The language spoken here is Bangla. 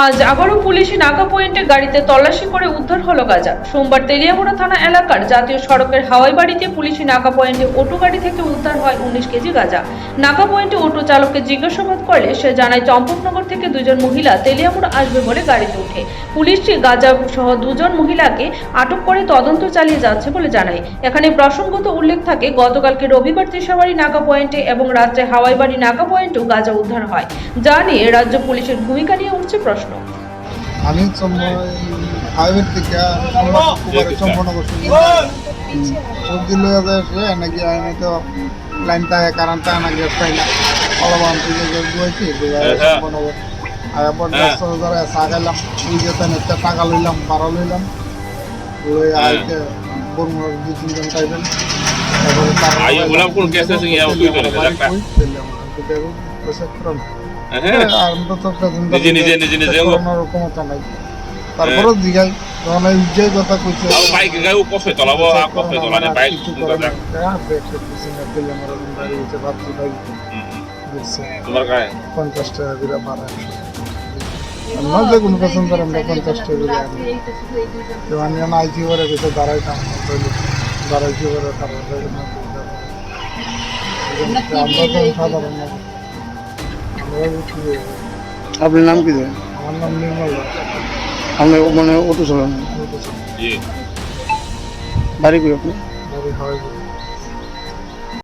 আজ আবারও পুলিশি নাকা পয়েন্টে গাড়িতে তল্লাশি করে উদ্ধার হলো গাঁজা। সোমবার তেলিয়ামুড়া থানা এলাকার জাতীয় সড়কের হাওয়াইবাড়িতে পুলিশি নাকা পয়েন্টে অটো গাড়ি থেকে উদ্ধার হয় 19 কেজি গাঁজা। নাকা পয়েন্টে অটো চালককে জিজ্ঞাসাবাদ করলে সে জানায় চম্পকনগর থেকে দুজন মহিলা তেলিয়ামুড়া আসবে বলে গাড়িতে ওঠে। পুলিশ গাঁজা সহ দুজন মহিলাকে আটক করে তদন্ত চালিয়ে যাচ্ছে বলে জানায়। এখানে প্রসঙ্গত উল্লেখ থাকে গতকালকে রবিবার তিসাবাড়ি নাকা পয়েন্টে এবং রাত্রে হাওয়াইবাড়ি নাকা পয়েন্টেও গাঁজা উদ্ধার হয়, যা নিয়ে রাজ্য পুলিশের ভূমিকা নিয়ে উঠছে প্রশ্ন। আমি হাইওয়ের থেকে চম্পনগর সবজি লয়ে যায় নাকি আমি তো লাইন থাকে কারণ তা নাকি পাই না অলবান থেকে গেছি চম্পনগর আয়ারপর 10,000 চা খাইলাম ওই যেতেন একটা টাকা লইলাম 12 লইলাম লই আইতে বর্মর 2-3 জন টাইবেন তারপরে দিঘাই যে কথা কইছে পঞ্চাশ টাকা করে ভাড়া যে কোনো পছন্দ আমরা 50 টাকা করে আমি আইসি করে গেছে দাঁড়াইতাম দাঁড়াইছি করে সাধারণ আপনার নাম কি? আমার নাম নির্মল। আপনি মানে অটো চালান? বাড়ি কই আপনি? বাড়ি হয়